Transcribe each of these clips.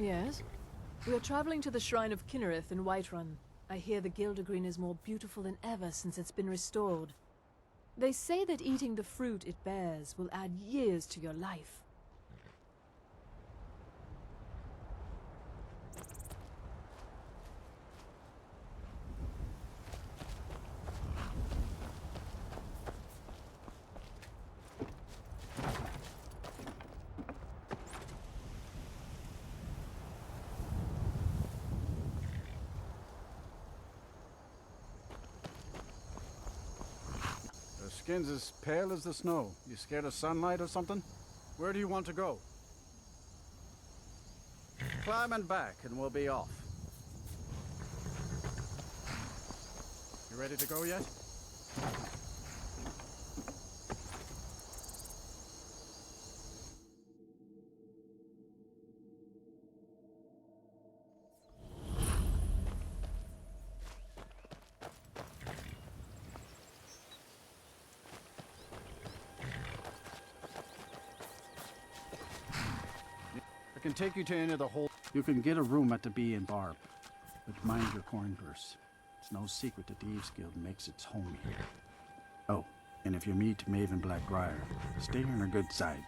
Yes? We are traveling to the Shrine of Kinnereth in Whiterun. I hear the Gildergreen is more beautiful than ever since it's been restored. They say that eating the fruit it bears will add years to your life. Your skin's as pale as the snow. You scared of sunlight or something? Where do you want to go? Climb and back and we'll be off. You ready to go yet? I can take you to any of the whole... You can get a room at the Bee and Barb, but mind your coin purse. It's no secret the Thieves Guild makes its home here. Oh, and if you meet Maven Blackbriar, stay on her good side.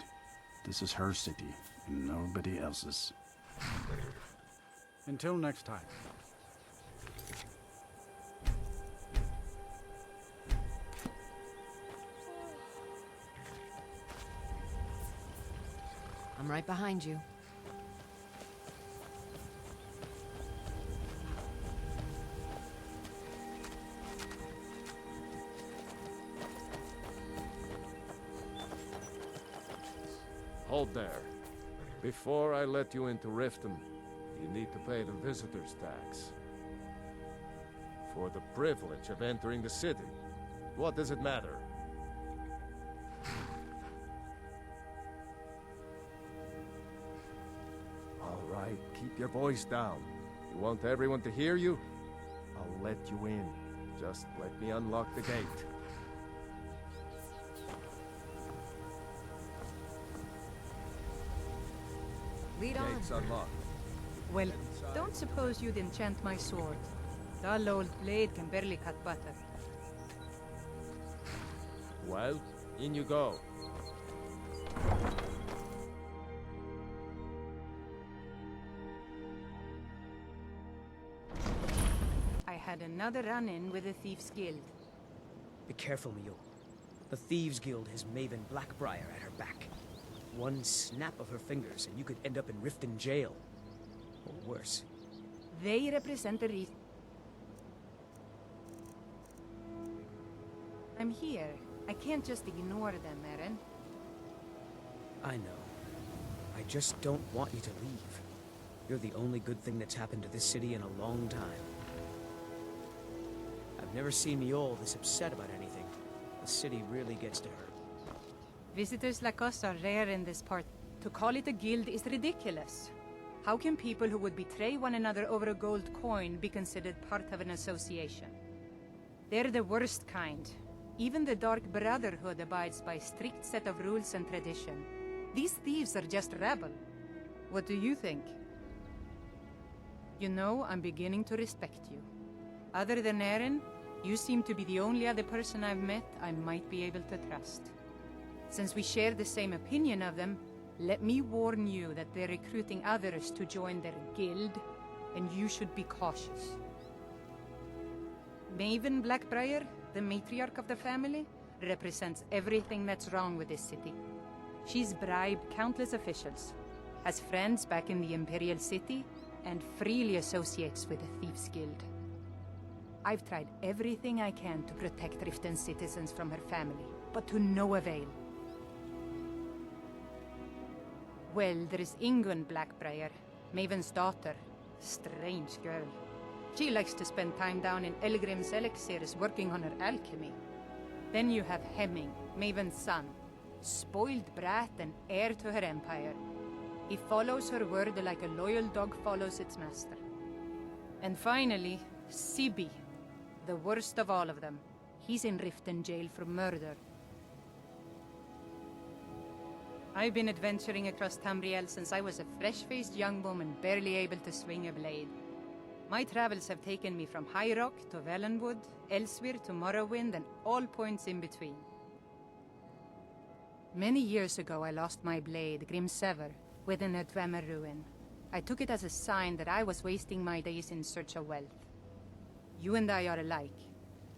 This is her city, and nobody else's. Until next time. I'm right behind you. Hold there. Before I let you into Riften, you need to pay the visitor's tax. For the privilege of entering the city. What does it matter? All right, keep your voice down. You want everyone to hear you? I'll let you in. Just let me unlock the gate. Lead on. Gate's unlocked. Well, don't suppose you'd enchant my sword. Dull old blade can barely cut butter. Well, in you go. I had another run-in with the Thieves Guild. Be careful, Mio. The Thieves Guild has Maven Blackbriar at her back. One snap of her fingers and you could end up in Riften jail. Or worse. They represent the Reef. I'm here. I can't just ignore them, Eren. I know. I just don't want you to leave. You're the only good thing that's happened to this city in a long time. I've never seen Miol this upset about anything. The city really gets to her. Visitors like us are rare in this part. To call it a guild is ridiculous. How can people who would betray one another over a gold coin be considered part of an association? They're the worst kind. Even the Dark Brotherhood abides by a strict set of rules and tradition. These thieves are just rabble. What do you think? You know, I'm beginning to respect you. Other than Eren, you seem to be the only other person I've met I might be able to trust. Since we share the same opinion of them, let me warn you that they're recruiting others to join their guild, and you should be cautious. Maven Blackbriar, the matriarch of the family, represents everything that's wrong with this city. She's bribed countless officials, has friends back in the Imperial City, and freely associates with the Thieves Guild. I've tried everything I can to protect Riften's citizens from her family, but to no avail. Well, there is Ingun Blackbriar, Maven's daughter. Strange girl. She likes to spend time down in Elgrim's elixirs working on her alchemy. Then you have Hemming, Maven's son. Spoiled brat and heir to her empire. He follows her word like a loyal dog follows its master. And finally, Sibi, the worst of all of them. He's in Riften jail for murder. I've been adventuring across Tamriel since I was a fresh-faced young woman barely able to swing a blade. My travels have taken me from High Rock to Valenwood, Elsewhere to Morrowind, and all points in between. Many years ago I lost my blade, Grimsever, within a Dwemer ruin. I took it as a sign that I was wasting my days in search of wealth. You and I are alike.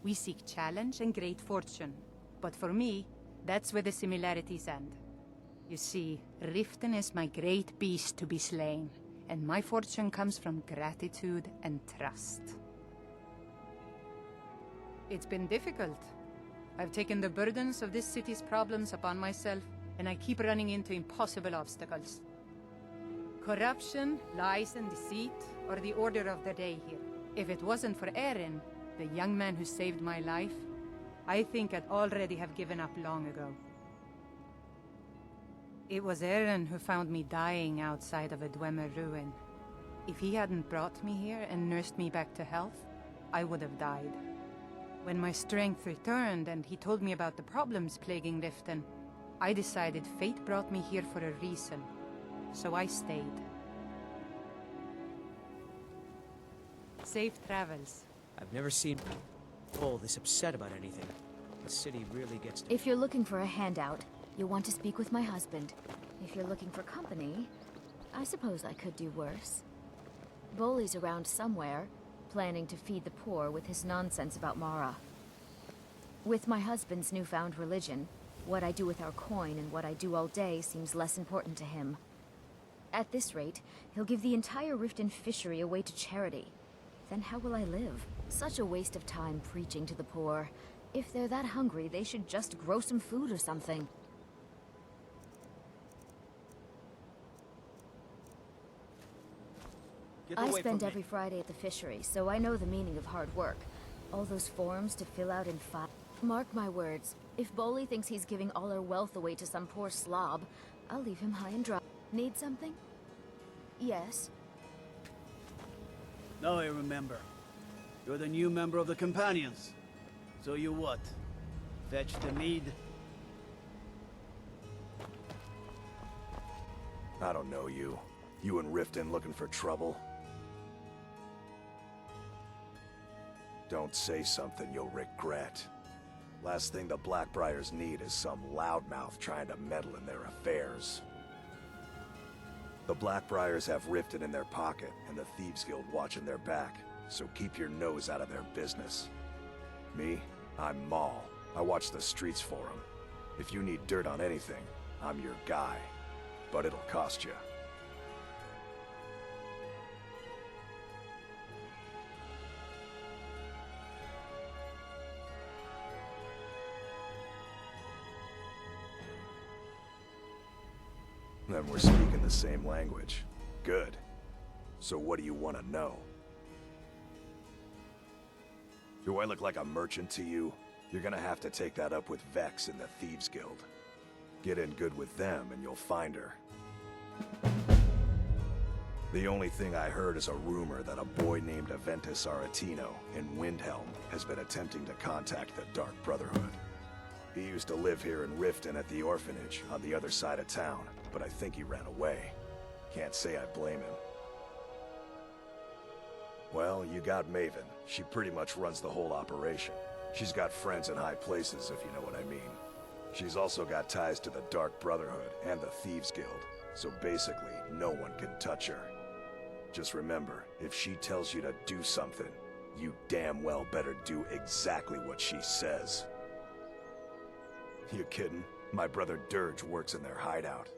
We seek challenge and great fortune. But for me, that's where the similarities end. You see, Riften is my great beast to be slain, and my fortune comes from gratitude and trust. It's been difficult. I've taken the burdens of this city's problems upon myself, and I keep running into impossible obstacles. Corruption, lies and deceit are the order of the day here. If it wasn't for Erin, the young man who saved my life, I think I'd already have given up long ago. It was Erin who found me dying outside of a Dwemer ruin. If he hadn't brought me here and nursed me back to health, I would have died. When my strength returned and he told me about the problems plaguing Riften, I decided fate brought me here for a reason, so I stayed. Safe travels. I've never seen Paul this upset about anything. The city really gets to... If you're looking for a handout, you'll want to speak with my husband. If you're looking for company, I suppose I could do worse. Boley's around somewhere, planning to feed the poor with his nonsense about Mara. With my husband's newfound religion, what I do with our coin and what I do all day seems less important to him. At this rate, he'll give the entire Riften fishery away to charity. Then how will I live? Such a waste of time preaching to the poor. If they're that hungry, they should just grow some food or something. I spend every Friday at the fishery, so I know the meaning of hard work. All those forms to fill out in five. Mark my words, if Boley thinks he's giving all our wealth away to some poor slob, I'll leave him high and dry. Need something? Yes. Now I remember. You're the new member of the Companions. So you what? Fetch the mead? I don't know you. You and Riften looking for trouble? Don't say something you'll regret. Last thing the Blackbriars need is some loudmouth trying to meddle in their affairs. The Blackbriars have Riften in their pocket and the Thieves Guild watching their back, so keep your nose out of their business. Me? I'm Maul. I watch the streets for them. If you need dirt on anything, I'm your guy. But it'll cost you. Then we're speaking the same language. Good. So what do you want to know? Do I look like a merchant to you? You're gonna have to take that up with Vex in the Thieves Guild. Get in good with them and you'll find her. The only thing I heard is a rumor that a boy named Aventus Aretino in Windhelm has been attempting to contact the Dark Brotherhood. He used to live here in Riften at the orphanage on the other side of town, but I think he ran away. Can't say I blame him. Well, you got Maven. She pretty much runs the whole operation. She's got friends in high places, if you know what I mean. She's also got ties to the Dark Brotherhood and the Thieves Guild, so basically, no one can touch her. Just remember, if she tells you to do something, you damn well better do exactly what she says. You kidding? My brother Dirge works in their hideout.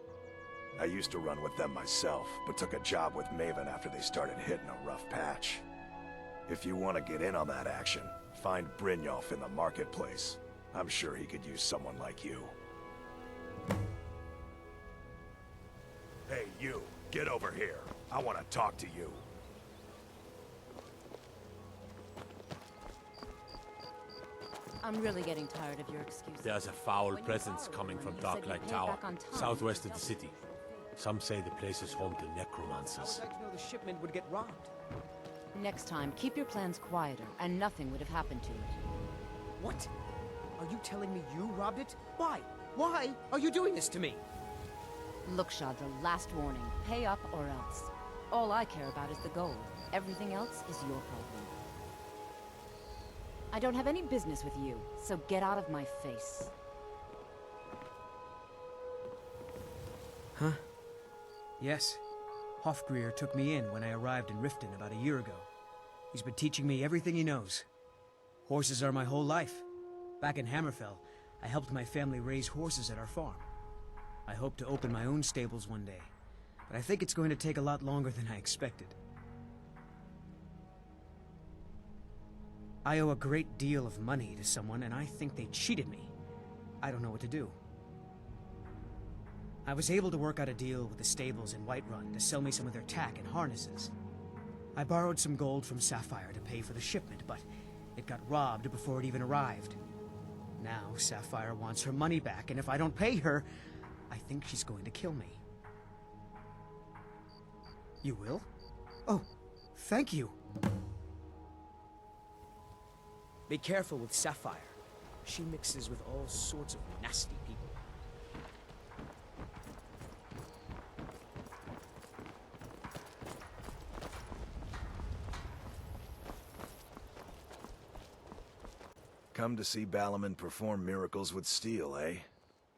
I used to run with them myself, but took a job with Maven after they started hitting a rough patch. If you want to get in on that action, find Brynjolf in the marketplace. I'm sure he could use someone like you. Hey, you! Get over here! I want to talk to you! I'm really getting tired of your excuses. There's a foul presence coming from Darklight Tower, southwest of the city. Some say the place is home to necromancers. I'd like to know the shipment would get robbed. Next time, keep your plans quieter, and nothing would have happened to it. What? Are you telling me you robbed it? Why? Why are you doing this to me? Look, Shadra, last warning. Pay up or else. All I care about is the gold. Everything else is your problem. I don't have any business with you, so get out of my face. Huh? Yes. Hofgrir took me in when I arrived in Riften about a year ago. He's been teaching me everything he knows. Horses are my whole life. Back in Hammerfell, I helped my family raise horses at our farm. I hope to open my own stables one day, but I think it's going to take a lot longer than I expected. I owe a great deal of money to someone, and I think they cheated me. I don't know what to do. I was able to work out a deal with the stables in Whiterun to sell me some of their tack and harnesses. I borrowed some gold from Sapphire to pay for the shipment, but it got robbed before it even arrived. Now Sapphire wants her money back, and if I don't pay her, I think she's going to kill me. You will? Oh, thank you. Be careful with Sapphire. She mixes with all sorts of nasty people. Come to see Balaman perform miracles with steel, eh?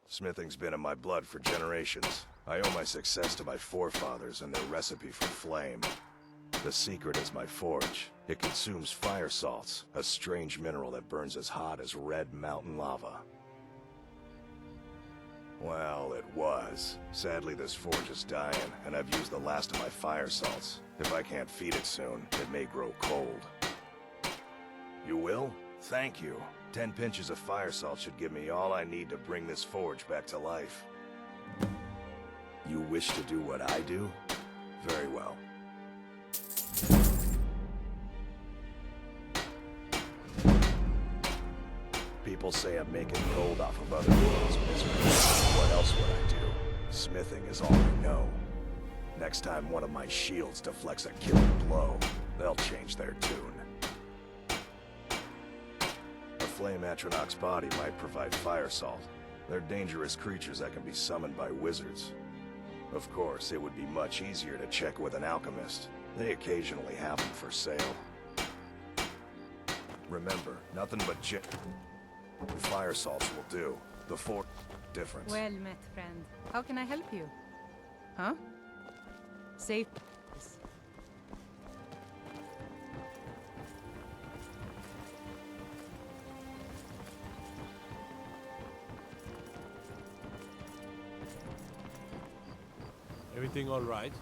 Smithing's been in my blood for generations. I owe my success to my forefathers and their recipe for flame. The secret is my forge. It consumes fire salts, a strange mineral that burns as hot as red mountain lava. Well, it was. Sadly, this forge is dying, and I've used the last of my fire salts. If I can't feed it soon, it may grow cold. You will? Thank you. 10 pinches of fire salt should give me all I need to bring this forge back to life. You wish to do what I do? Very well. People say I'm making gold off of other people's misery. What else would I do? Smithing is all I know. Next time one of my shields deflects a killing blow, they'll change their tune. A flame Atronach's body might provide fire salt. They're dangerous creatures that can be summoned by wizards. Of course, it would be much easier to check with an alchemist. They occasionally have them for sale. Remember, nothing but fire salts will do. The difference. Well met, friend. How can I help you? Huh? Safe. Everything all right?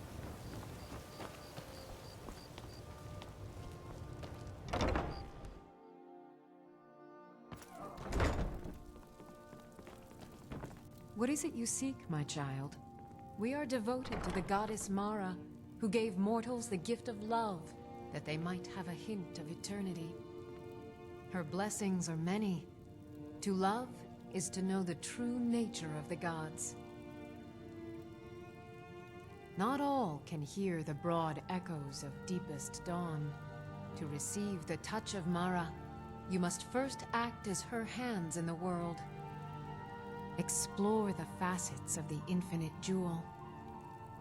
What is it you seek, my child? We are devoted to the goddess Mara, who gave mortals the gift of love, that they might have a hint of eternity. Her blessings are many. To love is to know the true nature of the gods. Not all can hear the broad echoes of deepest dawn. To receive the touch of Mara, you must first act as her hands in the world. Explore the facets of the infinite jewel.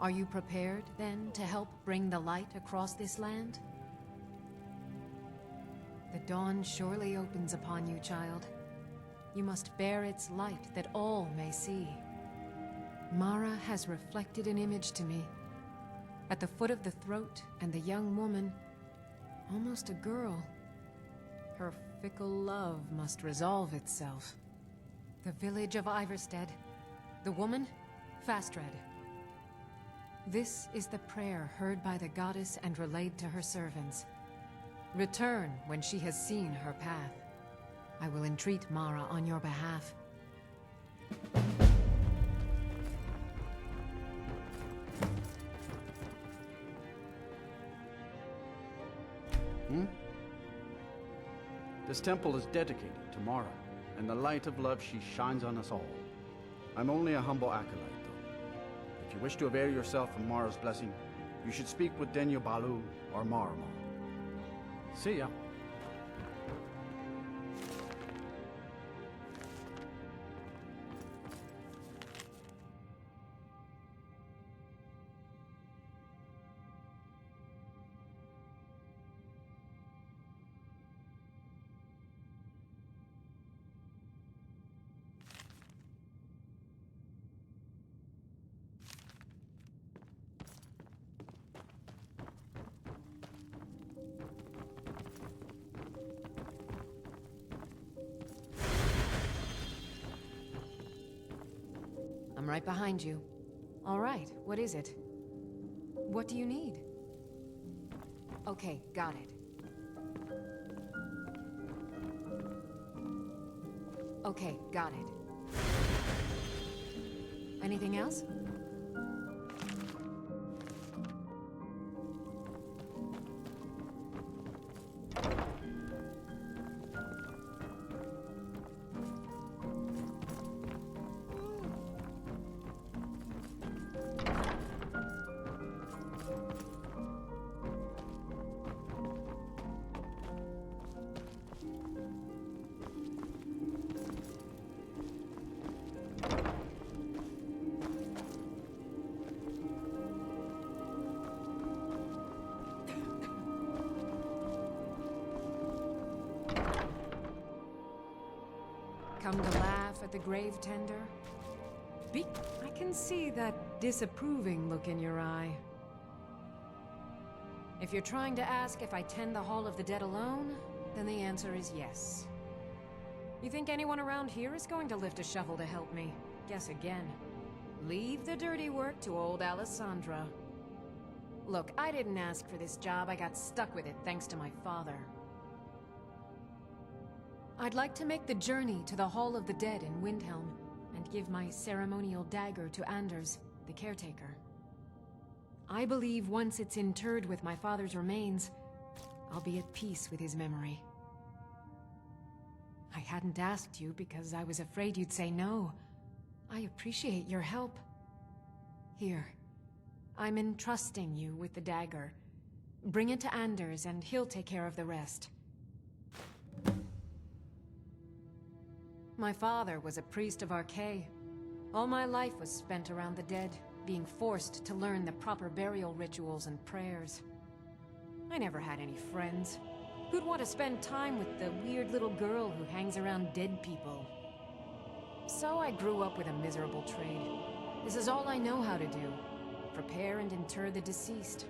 Are you prepared, then, to help bring the light across this land? The dawn surely opens upon you, child. You must bear its light that all may see. Mara has reflected an image to me. At the foot of the throat, and the young woman, almost a girl. Her fickle love must resolve itself. The village of Iverstead. The woman, Fastred. This is the prayer heard by the goddess and relayed to her servants. Return when she has seen her path. I will entreat Mara on your behalf. This temple is dedicated to Mara, and the light of love she shines on us all. I'm only a humble acolyte, though. If you wish to avail yourself of Mara's blessing, you should speak with Denyo Balu or Marama. See ya. I'm right behind you. All right, what is it? What do you need? Okay, got it. Okay, got it. Anything else? Come to laugh at the grave tender? I can see that disapproving look in your eye. If you're trying to ask if I tend the Hall of the Dead alone, then the answer is yes. You think anyone around here is going to lift a shovel to help me? Guess again. Leave the dirty work to old Alessandra. Look, I didn't ask for this job, I got stuck with it thanks to my father. I'd like to make the journey to the Hall of the Dead in Windhelm, and give my ceremonial dagger to Anders, the caretaker. I believe once it's interred with my father's remains, I'll be at peace with his memory. I hadn't asked you because I was afraid you'd say no. I appreciate your help. Here, I'm entrusting you with the dagger. Bring it to Anders and he'll take care of the rest. My father was a priest of Archay. All my life was spent around the dead, being forced to learn the proper burial rituals and prayers. I never had any friends. Who'd want to spend time with the weird little girl who hangs around dead people? So I grew up with a miserable trade. This is all I know how to do. Prepare and inter the deceased.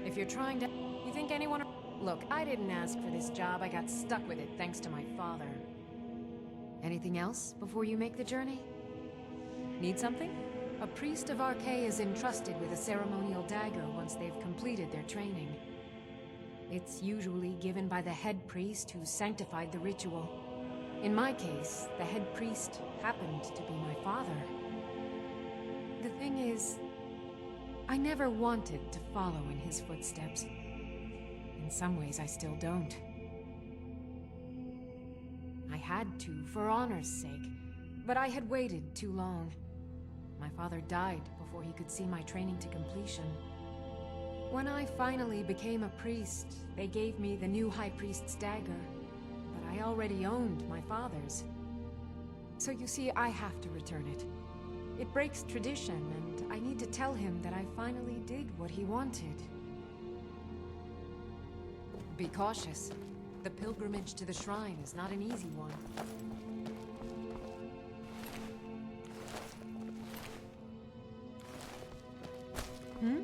If you're trying to... You think anyone... Look, I didn't ask for this job, I got stuck with it thanks to my father. Anything else before you make the journey? Need something? A priest of Archay is entrusted with a ceremonial dagger once they've completed their training. It's usually given by the head priest who sanctified the ritual. In my case, the head priest happened to be my father. The thing is, I never wanted to follow in his footsteps. In some ways, I still don't. I had to, for honor's sake, but I had waited too long. My father died before he could see my training to completion. When I finally became a priest, they gave me the new High Priest's dagger, but I already owned my father's. So you see, I have to return it. It breaks tradition, and I need to tell him that I finally did what he wanted. Be cautious. The pilgrimage to the shrine is not an easy one. Hmm?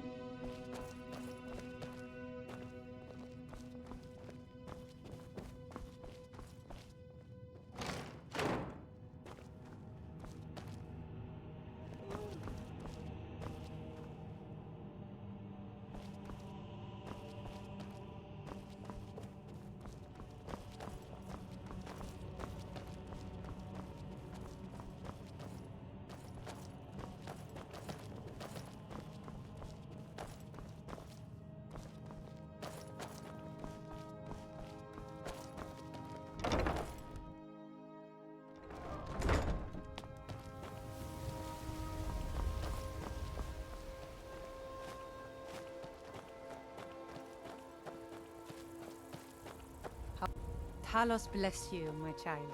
Talos bless you, my child.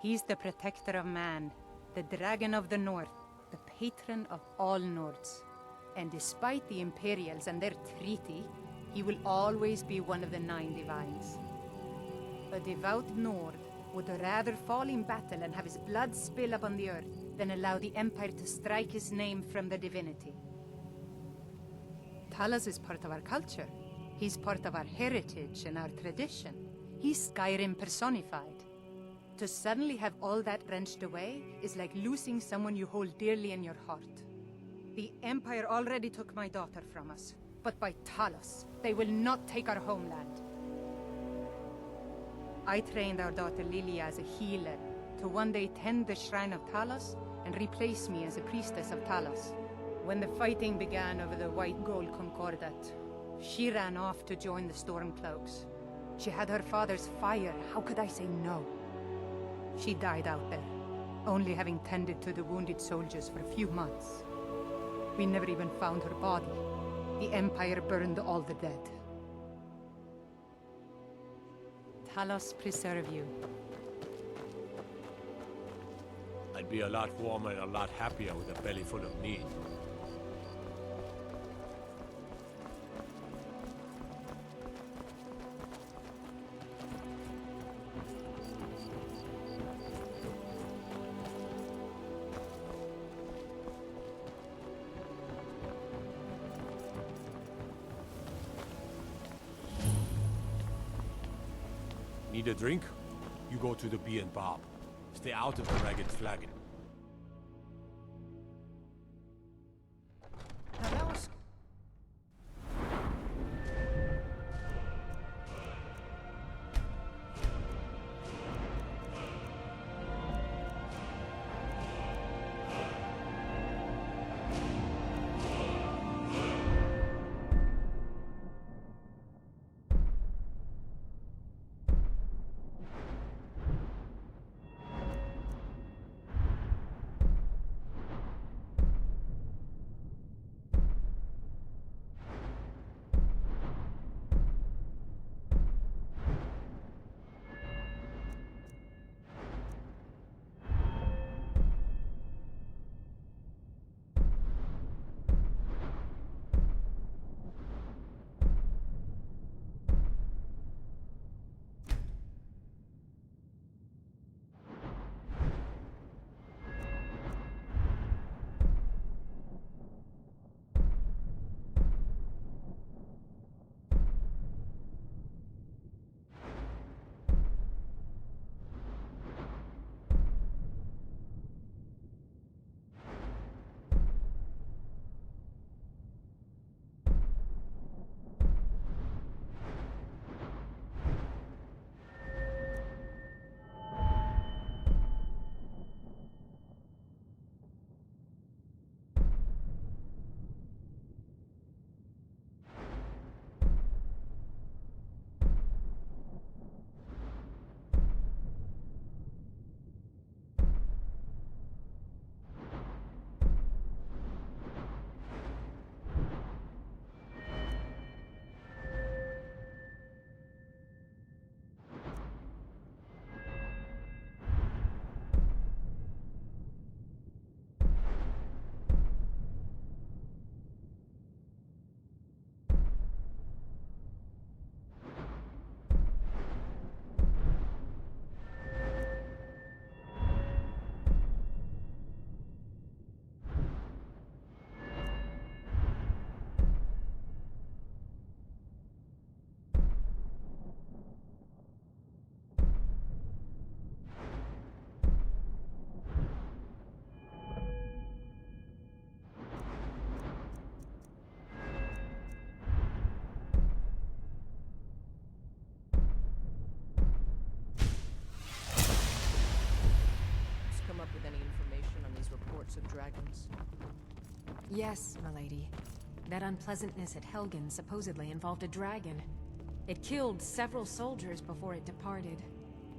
He's the protector of man, the dragon of the north, the patron of all Nords. And despite the Imperials and their treaty, he will always be one of the 9 divines. A devout Nord would rather fall in battle and have his blood spill upon the earth than allow the Empire to strike his name from the divinity. Talos is part of our culture. He's part of our heritage and our tradition. He's Skyrim personified. To suddenly have all that wrenched away is like losing someone you hold dearly in your heart. The Empire already took my daughter from us, but by Talos, they will not take our homeland. I trained our daughter Lilia as a healer to one day tend the Shrine of Talos and replace me as a priestess of Talos. When the fighting began over the white gold Concordat, she ran off to join the Stormcloaks. She had her father's fire, how could I say no? She died out there, only having tended to the wounded soldiers for a few months. We never even found her body. The Empire burned all the dead. Talos preserve you. I'd be a lot warmer and a lot happier with a belly full of meat. Need a drink? You go to the Bee and Bob. Stay out of the Ragged Flagon. Now that was... Of dragons. Yes, milady. That unpleasantness at Helgen supposedly involved a dragon. It killed several soldiers before it departed.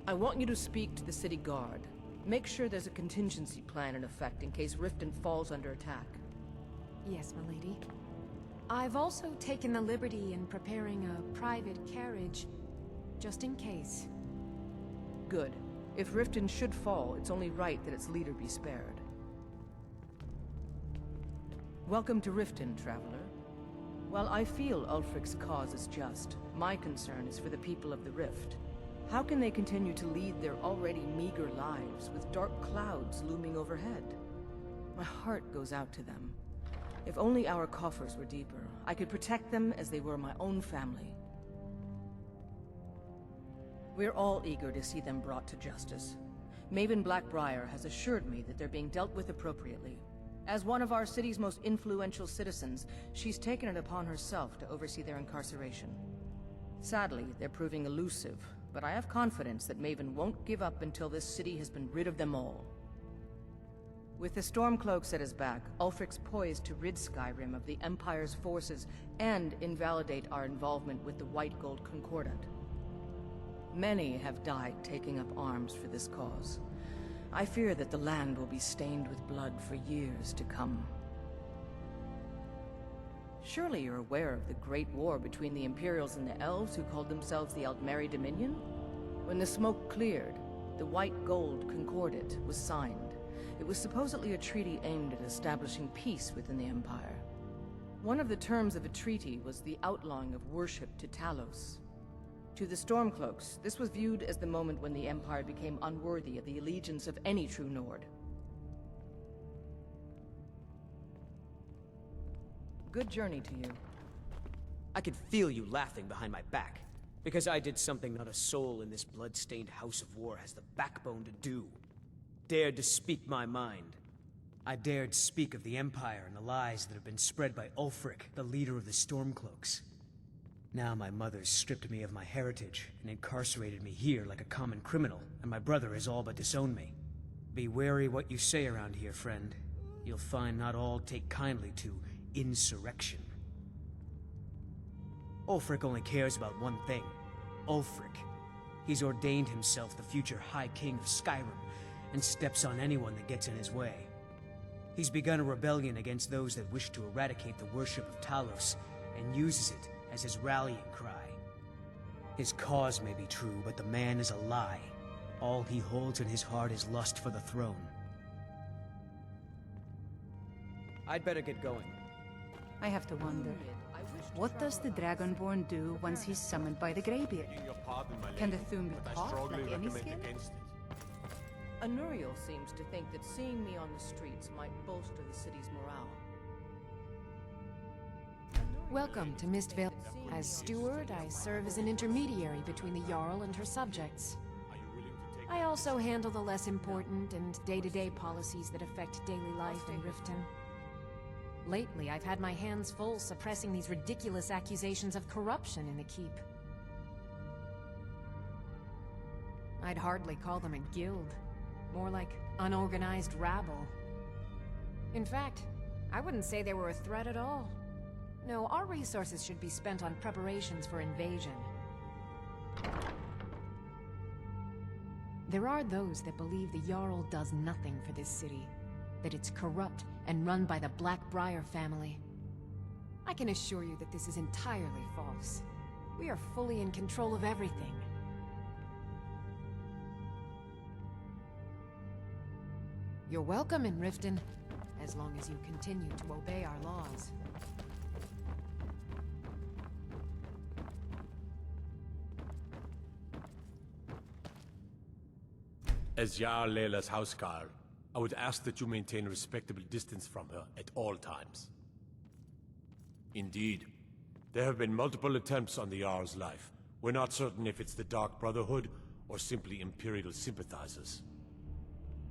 I want you to speak to the city guard. Make sure there's a contingency plan in effect in case Riften falls under attack. Yes, milady. I've also taken the liberty in preparing a private carriage, just in case. Good. If Riften should fall, it's only right that its leader be spared. Welcome to Riften, traveler. While I feel Ulfric's cause is just, my concern is for the people of the Rift. How can they continue to lead their already meager lives with dark clouds looming overhead? My heart goes out to them. If only our coffers were deeper, I could protect them as they were my own family. We're all eager to see them brought to justice. Maven Blackbriar has assured me that they're being dealt with appropriately. As one of our city's most influential citizens, she's taken it upon herself to oversee their incarceration. Sadly, they're proving elusive, but I have confidence that Maven won't give up until this city has been rid of them all. With the Stormcloaks at his back, Ulfric's poised to rid Skyrim of the Empire's forces and invalidate our involvement with the White Gold Concordat. Many have died taking up arms for this cause. I fear that the land will be stained with blood for years to come. Surely you're aware of the Great War between the Imperials and the Elves who called themselves the Aldmeri Dominion? When the smoke cleared, the White Gold Concordat was signed. It was supposedly a treaty aimed at establishing peace within the Empire. One of the terms of the treaty was the outlawing of worship to Talos. To the Stormcloaks, this was viewed as the moment when the Empire became unworthy of the allegiance of any true Nord. Good journey to you. I could feel you laughing behind my back, because I did something not a soul in this blood-stained house of war has the backbone to do. Dared to speak my mind. I dared speak of the Empire and the lies that have been spread by Ulfric, the leader of the Stormcloaks. Now my mother's stripped me of my heritage and incarcerated me here like a common criminal, and my brother has all but disowned me. Be wary what you say around here, friend. You'll find not all take kindly to insurrection. Ulfric only cares about one thing. Ulfric. He's ordained himself the future High King of Skyrim, and steps on anyone that gets in his way. He's begun a rebellion against those that wish to eradicate the worship of Talos, and uses it as his rallying cry. His cause may be true, but the man is a lie. All he holds in his heart is lust for the throne. I'd better get going. I have to wonder, what does the Dragonborn do once he's summoned by the Greybeard? Can the Thum be taught like any skill? Anuriel seems to think that seeing me on the streets might bolster the city's morale. Welcome to Mistvale. As steward, I serve as an intermediary between the Jarl and her subjects. I also handle the less important and day-to-day policies that affect daily life in Riften. Lately, I've had my hands full suppressing these ridiculous accusations of corruption in the keep. I'd hardly call them a guild. More like unorganized rabble. In fact, I wouldn't say they were a threat at all. No, our resources should be spent on preparations for invasion. There are those that believe the Jarl does nothing for this city, that it's corrupt and run by the Blackbriar family. I can assure you that this is entirely false. We are fully in control of everything. You're welcome in Riften, as long as you continue to obey our laws. As Jarl Leila's housecarl, I would ask that you maintain a respectable distance from her at all times. Indeed, there have been multiple attempts on the Jarl's life. We're not certain if it's the Dark Brotherhood or simply Imperial sympathizers.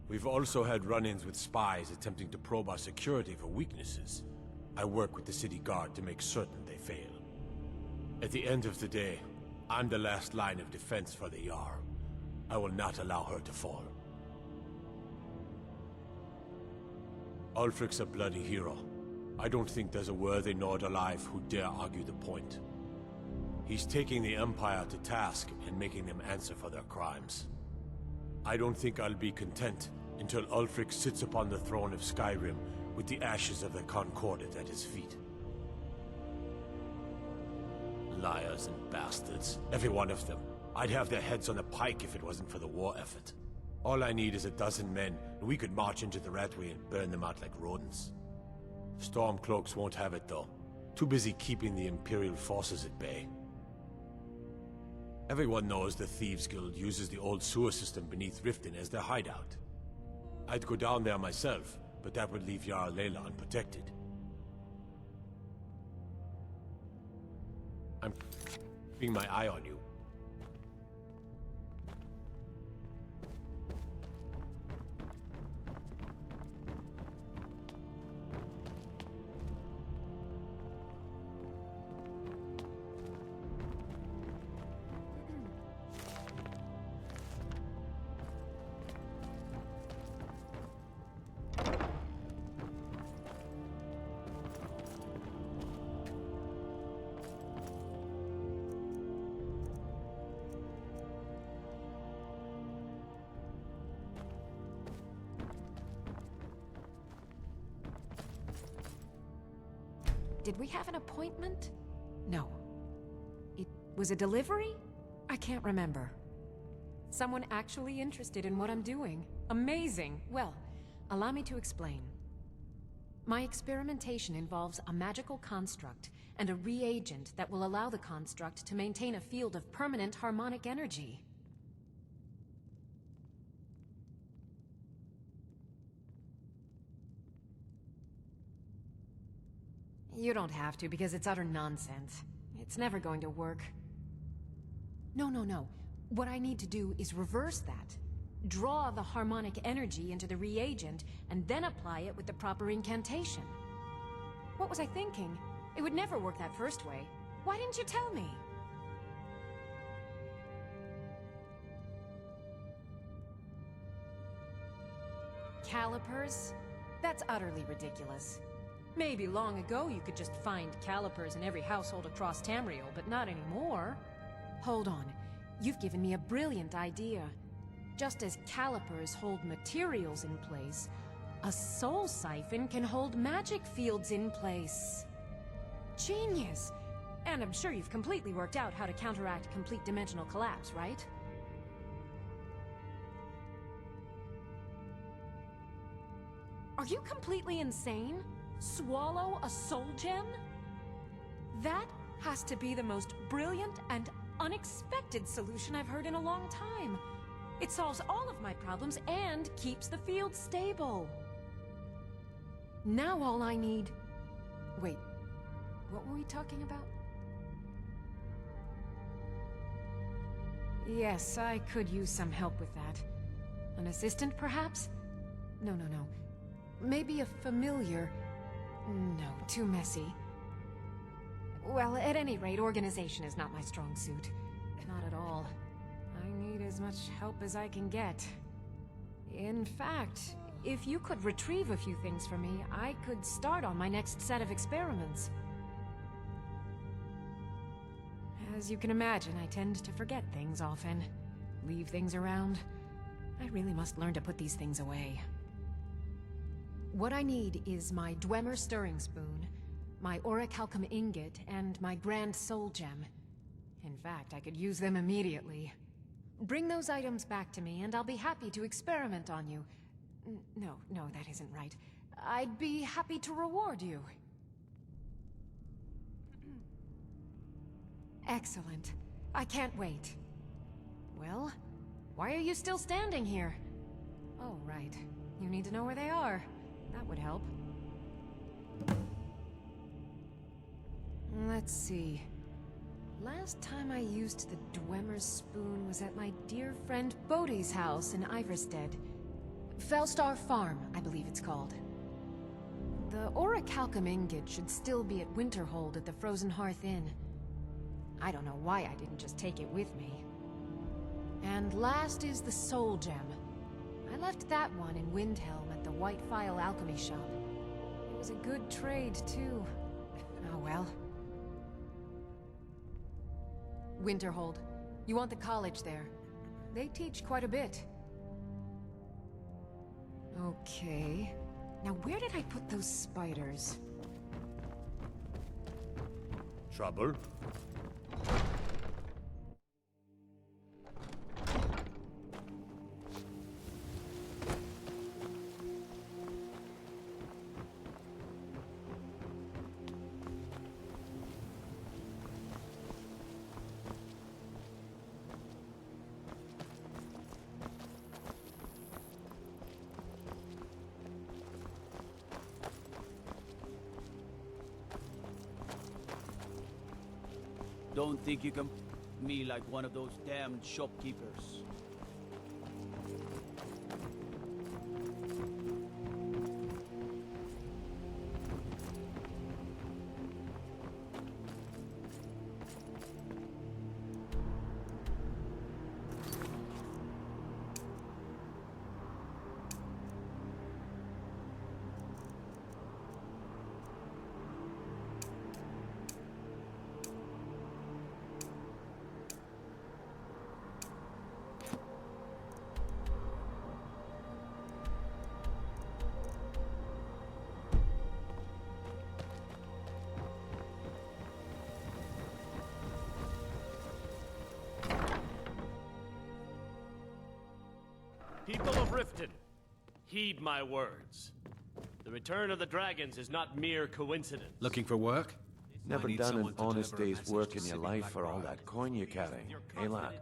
We've also had run-ins with spies attempting to probe our security for weaknesses. I work with the city guard to make certain they fail. At the end of the day, I'm the last line of defense for the Jarl. I will not allow her to fall. Ulfric's a bloody hero. I don't think there's a worthy Nord alive who dare argue the point. He's taking the Empire to task and making them answer for their crimes. I don't think I'll be content until Ulfric sits upon the throne of Skyrim with the ashes of the Concordat at his feet. Liars and bastards, every one of them. I'd have their heads on a pike if it wasn't for the war effort. All I need is a dozen men, and we could march into the Ratway and burn them out like rodents. Stormcloaks won't have it, though. Too busy keeping the Imperial forces at bay. Everyone knows the Thieves Guild uses the old sewer system beneath Riften as their hideout. I'd go down there myself, but that would leave Jarl Leila unprotected. I'm keeping my eye on you. Did we have an appointment? No. It was a delivery? I can't remember. Someone actually interested in what I'm doing. Amazing. Well, allow me to explain. My experimentation involves a magical construct and a reagent that will allow the construct to maintain a field of permanent harmonic energy. You don't have to, because it's utter nonsense. It's never going to work. No. What I need to do is reverse that. Draw the harmonic energy into the reagent, and then apply it with the proper incantation. What was I thinking? It would never work that first way. Why didn't you tell me? Calipers? That's utterly ridiculous. Maybe long ago you could just find calipers in every household across Tamriel, but not anymore. Hold on. You've given me a brilliant idea. Just as calipers hold materials in place, a soul siphon can hold magic fields in place. Genius! And I'm sure you've completely worked out how to counteract complete dimensional collapse, right? Are you completely insane? Swallow a soul gem? That has to be the most brilliant and unexpected solution I've heard in a long time. It solves all of my problems and keeps the field stable. Now all I need... Wait, what were we talking about? Yes, I could use some help with that. An assistant, perhaps? No. Maybe a familiar... No, too messy. Well, at any rate, organization is not my strong suit. Not at all. I need as much help as I can get. In fact, if you could retrieve a few things for me, I could start on my next set of experiments. As you can imagine, I tend to forget things often. Leave things around. I really must learn to put these things away. What I need is my Dwemer stirring spoon, my orichalcum ingot, and my grand soul gem. In fact, I could use them immediately. Bring those items back to me, and I'll be happy to experiment on you. No, that isn't right. I'd be happy to reward you. Excellent. I can't wait. Well, why are you still standing here? Oh, right. You need to know where they are. That would help. Let's see. Last time I used the Dwemer's spoon was at my dear friend Bodhi's house in Iverstead. Fellstar Farm, I believe it's called. The orichalcum ingot should still be at Winterhold at the Frozen Hearth Inn. I don't know why I didn't just take it with me. And last is the soul gem. I left that one in Windhelm at the White Phial Alchemy Shop. It was a good trade, too. Oh well. Winterhold. You want the college there. They teach quite a bit. Okay. Now where did I put those spiders? Trouble? Don't think you can me like one of those damned shopkeepers. People of Riften, heed my words. The return of the dragons is not mere coincidence. Looking for work? Never done an honest day's work in your life for all that coin you're carrying, eh, lad?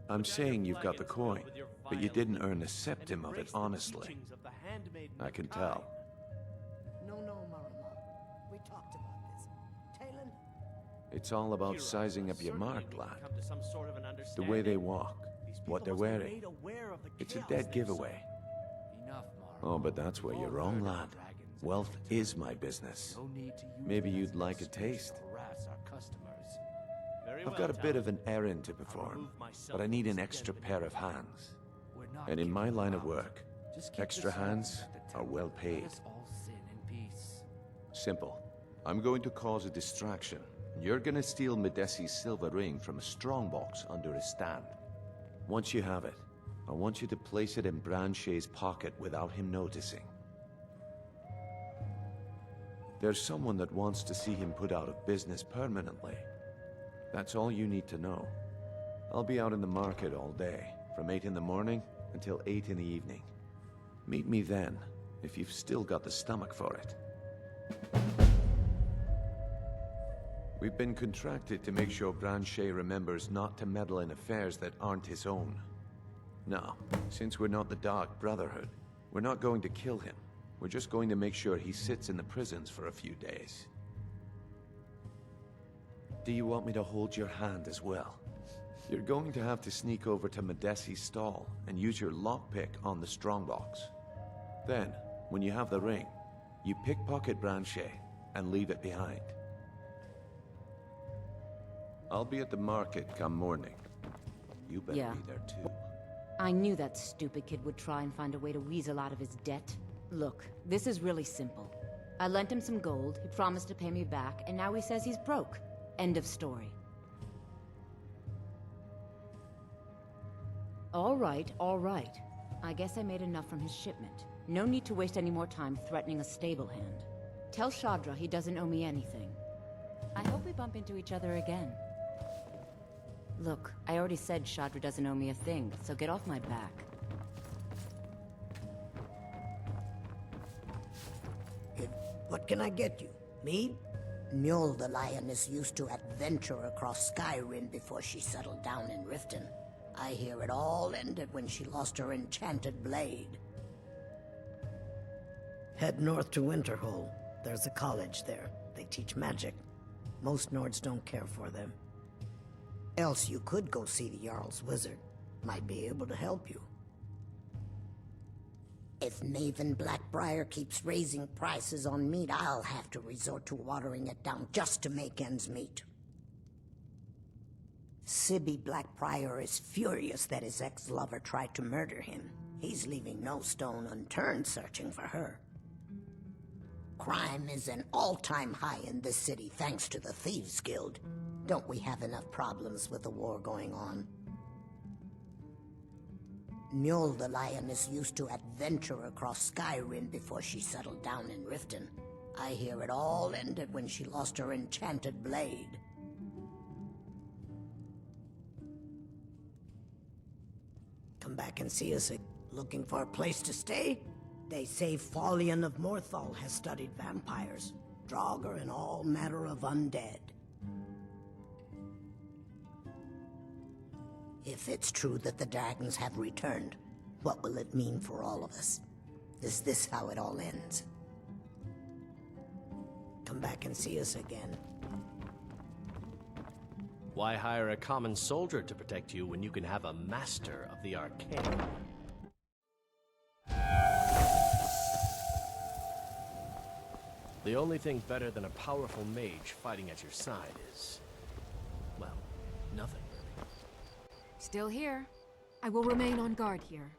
I'm saying you've got the coin, but you didn't earn a septim of it honestly. I can tell. No, Marama. We talked about this. Talon? It's all about sizing up your mark, lad. The way they walk, what they're wearing. It's a dead giveaway. Oh, but that's where you're wrong, lad. Wealth is my business. Maybe you'd like a taste. I've got a bit of an errand to perform, but I need an extra pair of hands. And in my line of work, extra hands are well paid. Simple. I'm going to cause a distraction. You're gonna steal Medesi's silver ring from a strongbox under his stand. Once you have it, I want you to place it in Branche's pocket without him noticing. There's someone that wants to see him put out of business permanently. That's all you need to know. I'll be out in the market all day, from 8 in the morning until 8 in the evening. Meet me then, if you've still got the stomach for it. We've been contracted to make sure Branche remembers not to meddle in affairs that aren't his own. Now, since we're not the Dark Brotherhood, we're not going to kill him. We're just going to make sure he sits in the prisons for a few days. Do you want me to hold your hand as well? You're going to have to sneak over to Medesi's stall and use your lockpick on the strongbox. Then, when you have the ring, you pickpocket Branche and leave it behind. I'll be at the market come morning. You better be there too. I knew that stupid kid would try and find a way to weasel out of his debt. Look, this is really simple. I lent him some gold, he promised to pay me back, and now he says he's broke. End of story. All right. I guess I made enough from his shipment. No need to waste any more time threatening a stable hand. Tell Shadra he doesn't owe me anything. I hope we bump into each other again. Look, I already said Shadra doesn't owe me a thing, so get off my back. What can I get you? Mead? Mjol the lioness used to adventure across Skyrim before she settled down in Riften. I hear it all ended when she lost her enchanted blade. Head north to Winterhold. There's a college there. They teach magic. Most Nords don't care for them. Else you could go see the Jarl's wizard. Might be able to help you. If Maven Blackbriar keeps raising prices on meat, I'll have to resort to watering it down just to make ends meet. Sibby Blackbriar is furious that his ex-lover tried to murder him. He's leaving no stone unturned searching for her. Crime is an all-time high in this city thanks to the Thieves Guild. Don't we have enough problems with the war going on? Mjol the lioness used to adventure across Skyrim before she settled down in Riften. I hear it all ended when she lost her enchanted blade. Come back and see us. Looking for a place to stay? They say Folion of Morthal has studied vampires, Draugr, and all manner of undead. If it's true that the dragons have returned, what will it mean for all of us? Is this how it all ends? Come back and see us again. Why hire a common soldier to protect you when you can have a master of the arcane? The only thing better than a powerful mage fighting at your side is, well, nothing. Still here. I will remain on guard here.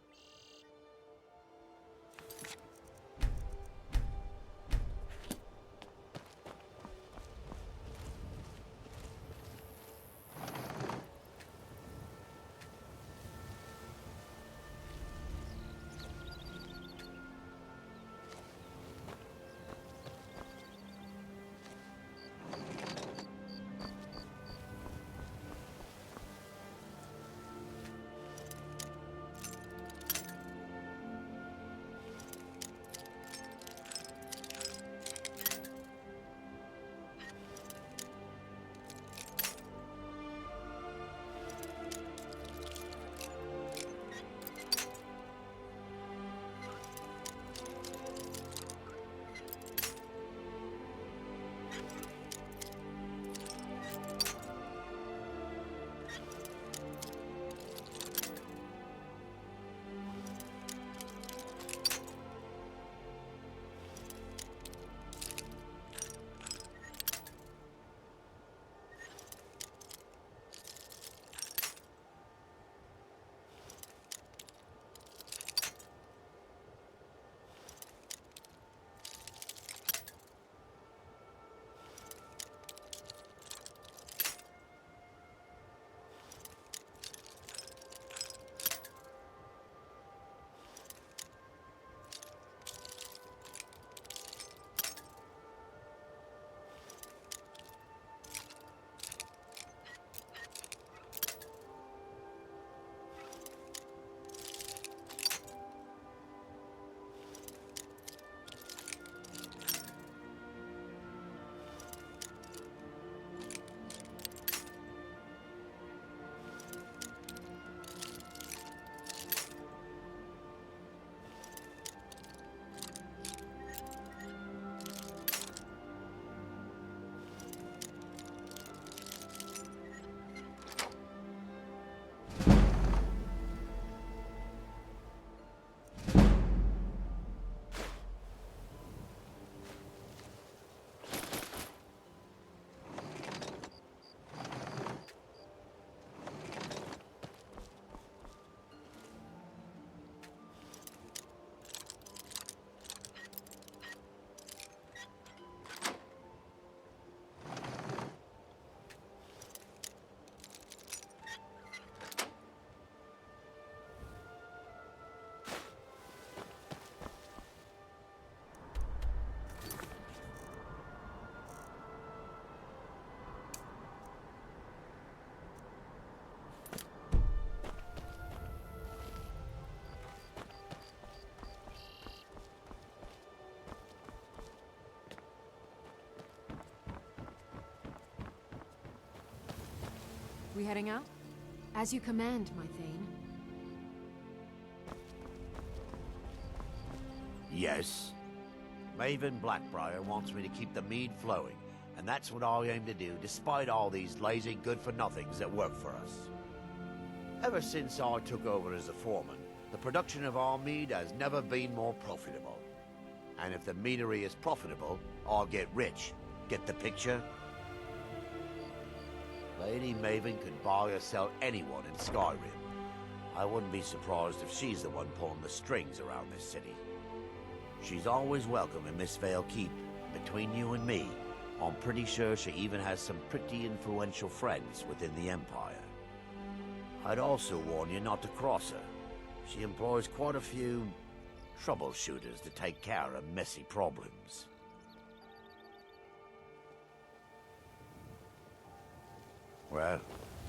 we heading out? As you command, my Thane. Yes. Maven Blackbriar wants me to keep the mead flowing, and that's what I aim to do, despite all these lazy good-for-nothings that work for us. Ever since I took over as a foreman, the production of our mead has never been more profitable. And if the meadery is profitable, I'll get rich. Get the picture? Lady Maven could buy or sell anyone in Skyrim. I wouldn't be surprised if she's the one pulling the strings around this city. She's always welcome in Mistveil Keep. Between you and me, I'm pretty sure she even has some pretty influential friends within the Empire. I'd also warn you not to cross her. She employs quite a few troubleshooters to take care of messy problems. Well,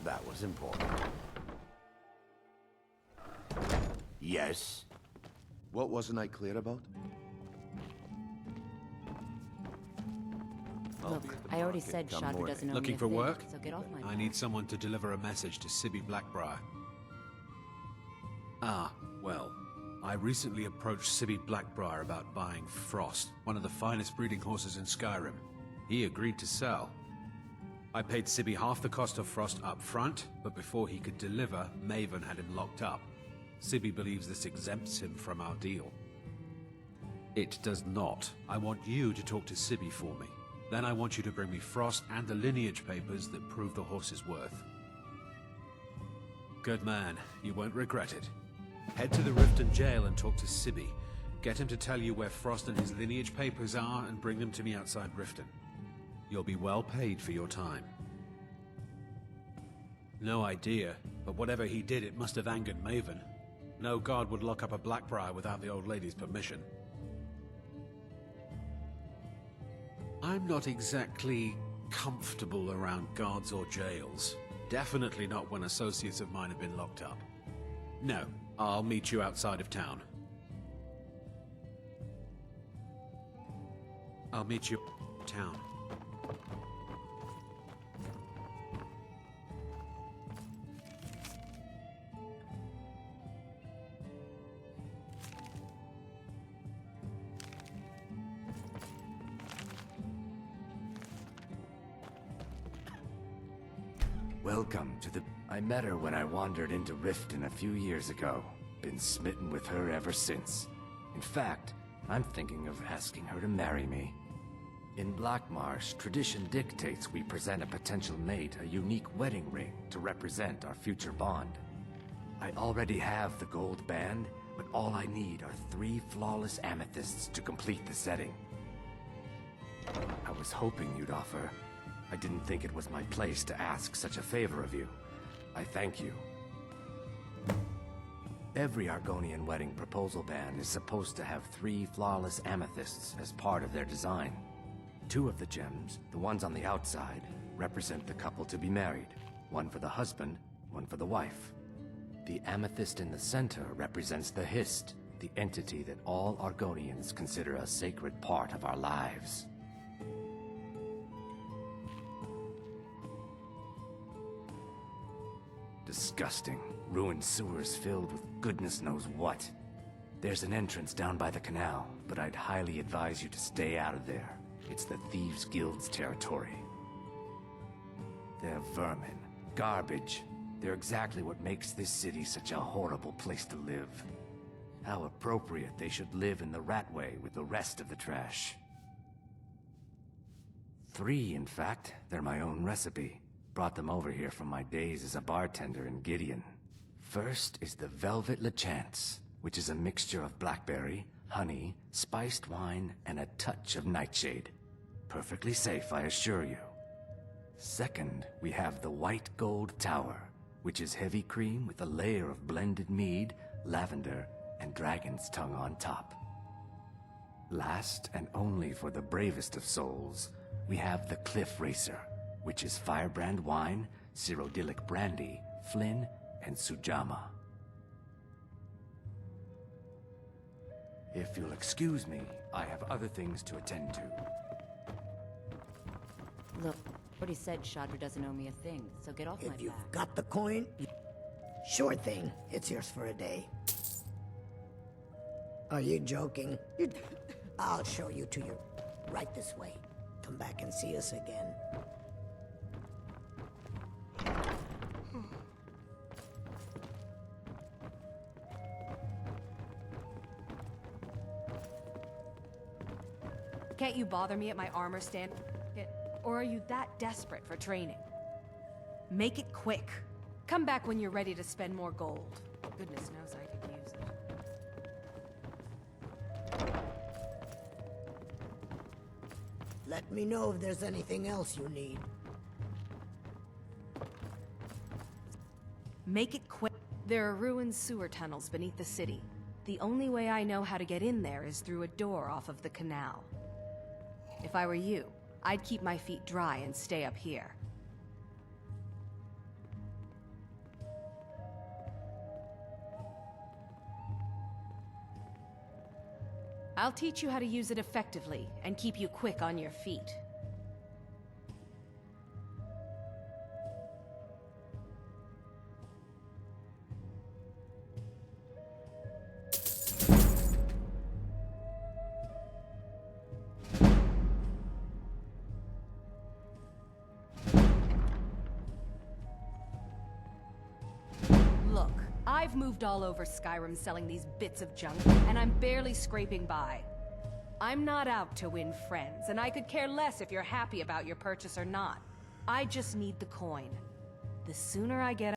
that was important. Yes? What wasn't I clear about? Look, I already said Chandra doesn't owe Looking me a for thing, work? so get off my I need someone to deliver a message to Sibby Blackbriar. Ah, well, I recently approached Sibby Blackbriar about buying Frost, one of the finest breeding horses in Skyrim. He agreed to sell. I paid Sibby half the cost of Frost up front, but before he could deliver, Maven had him locked up. Sibby believes this exempts him from our deal. It does not. I want you to talk to Sibby for me. Then I want you to bring me Frost and the lineage papers that prove the horse's worth. Good man. You won't regret it. Head to the Riften jail and talk to Sibby. Get him to tell you where Frost and his lineage papers are and bring them to me outside Riften. You'll be well paid for your time. No idea, but whatever he did, it must have angered Maven. No guard would lock up a Blackbriar without the old lady's permission. I'm not exactly comfortable around guards or jails. Definitely not when associates of mine have been locked up. No, I'll meet you outside of town. I'll meet you in town. Welcome to the... I met her when I wandered into Riften a few years ago. Been smitten with her ever since. In fact, I'm thinking of asking her to marry me. In Blackmarsh, tradition dictates we present a potential mate a unique wedding ring to represent our future bond. I already have the gold band, but all I need are 3 flawless amethysts to complete the setting. I was hoping you'd offer. I didn't think it was my place to ask such a favor of you. I thank you. Every Argonian wedding proposal band is supposed to have 3 flawless amethysts as part of their design. 2 of the gems, the ones on the outside, represent the couple to be married. One for the husband, one for the wife. The amethyst in the center represents the Hist, the entity that all Argonians consider a sacred part of our lives. Disgusting. Ruined sewers filled with goodness knows what. There's an entrance down by the canal, but I'd highly advise you to stay out of there. It's the Thieves' Guild's territory. They're vermin. Garbage. They're exactly what makes this city such a horrible place to live. How appropriate they should live in the Ratway with the rest of the trash. 3, in fact. They're my own recipe. Brought them over here from my days as a bartender in Gideon. First is the Velvet Lechance, which is a mixture of blackberry, honey, spiced wine, and a touch of nightshade. Perfectly safe, I assure you. Second, we have the White Gold Tower, which is heavy cream with a layer of blended mead, lavender, and dragon's tongue on top. Last, and only for the bravest of souls, we have the Cliff Racer, which is firebrand wine, Cyrodiilic brandy, Flynn, and Sujamma. If you'll excuse me, I have other things to attend to. Look, Already said Chandra doesn't owe me a thing, so get off my back. If you've got the coin, sure thing. It's yours for a day. Are you joking? I'll show you to your... right this way. Come back and see us again. Can't you bother me at my armor stand? Or are you that desperate for training? Make it quick. Come back when you're ready to spend more gold. Goodness knows I could use it. Let me know if there's anything else you need. Make it quick. There are ruined sewer tunnels beneath the city. The only way I know how to get in there is through a door off of the canal. If I were you, I'd keep my feet dry and stay up here. I'll teach you how to use it effectively and keep you quick on your feet. I've moved all over Skyrim selling these bits of junk, and I'm barely scraping by. I'm not out to win friends, and I could care less if you're happy about your purchase or not. I just need the coin. The sooner I get